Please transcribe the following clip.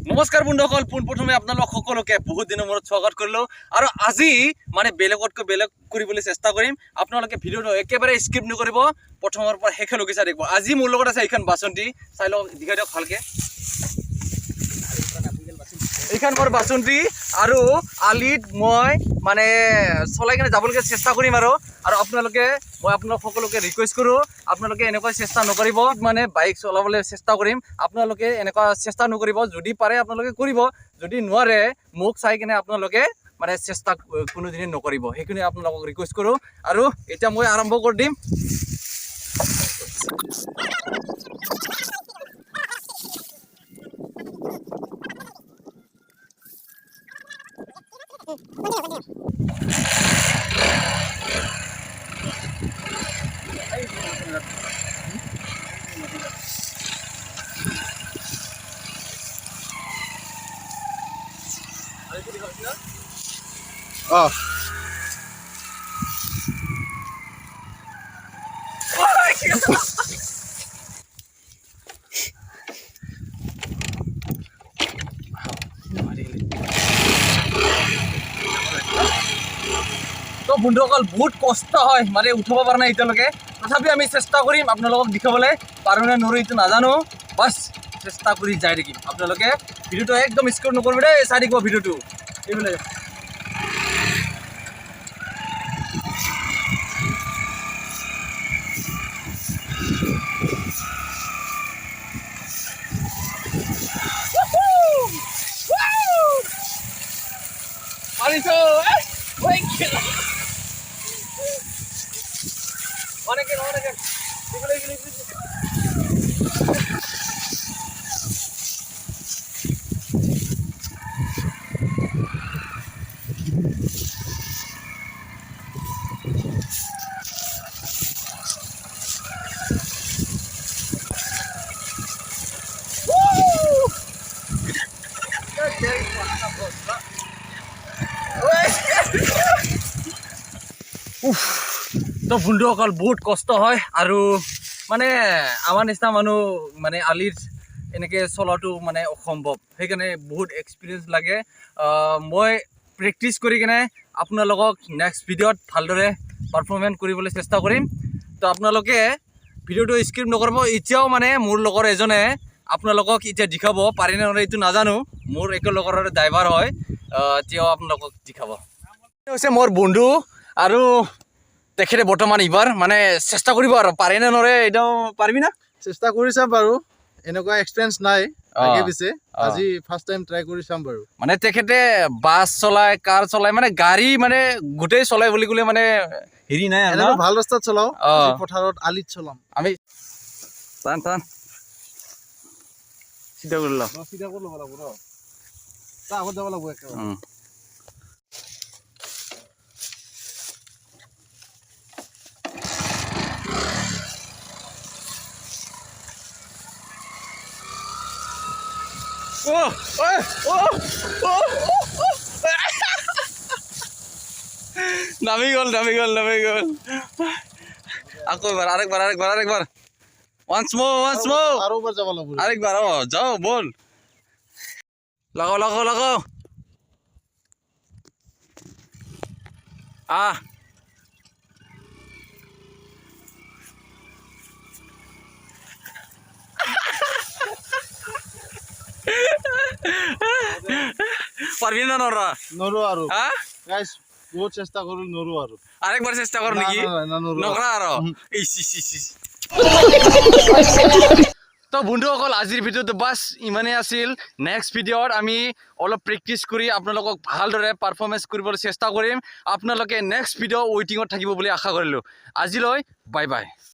নমস্কাৰ বন্ধুসকল, পোনপ্ৰথমে আপোনালোক সকলোকে বহুত দিনৰ মূৰত স্বাগত কৰিলোঁ। আৰু আজি মানে বেলেগতকৈ বেলেগ কৰিবলৈ চেষ্টা কৰিম। আপোনালোকে ভিডিঅ'টো একেবাৰে স্কিপ নকৰিব, প্ৰথমৰ পৰা শেষলৈকে চাই থাকিব। আজি মোৰ লগত আছে এইখন বাচন্তি, চাই লওক, দেখাই দিয়ক ভালকৈ। এইখন মোৰ বাচন্তি আৰু আলিত মই মানে চলাই কিনে যাবলৈকে চেষ্টা কৰিম। আৰু মই আপোনালোক সকলোকে ৰিকুৱেষ্ট কৰোঁ, আপোনালোকে এনেকুৱা চেষ্টা নকৰিব। মানে বাইক চলাবলৈ চেষ্টা কৰিম, আপোনালোকে এনেকুৱা চেষ্টা নকৰিব। যদি পাৰে আপোনালোকে কৰিব, যদি নোৱাৰে মোক চাই কিনে আপোনালোকে মানে চেষ্টা কোনোদিনে নকৰিব। সেইখিনি আপোনালোকক ৰিকুৱেষ্ট কৰোঁ। আৰু এতিয়া মই আৰম্ভ কৰি দিম। তো বন্ধুসকল, বহুত কষ্ট হয়, মানে উঠাব পৰা নাই এতিয়ালৈকে। তথাপি আমি চেষ্টা কৰিম আপোনালোকক দেখাবলৈ। পাৰোঁ নে নোৱাৰোঁ এইটো নাজানো, বাছ চেষ্টা কৰি যাই থাকিম। আপোনালোকে ভিডিঅ'টো একদম স্কিপ নকৰিব দেই, চাই থাকিব ভিডিঅ'টো। এইবিলাক পাৰিছো অনেকে তো বন্ধুসকল, বহুত কষ্ট হয়। আৰু মানে আমাৰ নিচিনা মানুহ মানে আলিৰ এনেকৈ চলাটো মানে অসম্ভৱ। সেইকাৰণে বহুত এক্সপিৰিয়েঞ্চ লাগে। মই প্ৰেক্টিচ কৰি কিনে আপোনালোকক নেক্সট ভিডিঅ'ত ভালদৰে পাৰফৰ্মেঞ্চ কৰিবলৈ চেষ্টা কৰিম। তো আপোনালোকে ভিডিঅ'টো স্কিপ নকৰিব। এতিয়াও মানে মোৰ লগৰ এজনে আপোনালোকক এতিয়া দেখাব, পাৰিনে নোৱাৰে এইটো নাজানো। মোৰ একেলগৰ ড্ৰাইভাৰ হয়, তেওঁ আপোনালোকক দেখাব। হৈছে মোৰ বন্ধু, আৰু তেখেতে বৰ্তমান এইবাৰ মানে চেষ্টা কৰিব। আৰু পাৰে নে নোৱাৰে একদম পাৰিবি না? চেষ্টা কৰি চাম বাৰু, এনেকুৱা এক্সপিৰিয়েঞ্চ নাই আগে পিছে। আজি ফাৰ্ষ্ট টাইম ট্ৰাই কৰি চাম বাৰু। মানে তেখেতে বাছ চলায়, কাৰ চলায়, মানে গাড়ী মানে গোটেই চলায় বুলি ক'লে মানে হেৰি নাই আৰু। ভাল ৰাস্তাত চলাও, পথাৰত আলিত চলাম আমি। টান চিধা কৰি লওঁ, চিধা কৰি ল'ব লাগিব ন, তাৰ আগত যাব লাগিব একেবাৰে। নামি গ'ল। আকৌ এবাৰ, আৰেকবাৰ। Once more. আৰু এবাৰ যাব লাগিব। আৰেকবাৰ, যাও, বল। লাগাও। পাৰবি না নৰা? নৰো আৰু হ্যাঁ গাইস, বহুত চেষ্টা কৰিলো, নৰো আৰু। আৰেকবাৰ চেষ্টা কৰ নাকি? নকৰা আৰ তো বন্ধুসকল, আজিৰ ভিডিঅ'টো বাছ ইমানেই আছিল। নেক্সট ভিডিঅ'ত আমি অলপ প্ৰেক্টিচ কৰি আপোনালোকক ভালদৰে পাৰফৰ্মেঞ্চ কৰিবলৈ চেষ্টা কৰিম। আপোনালোকে নেক্সট ভিডিঅ' ৱেইটিঙত থাকিব বুলি আশা কৰিলোঁ। আজিলৈ বাই বাই।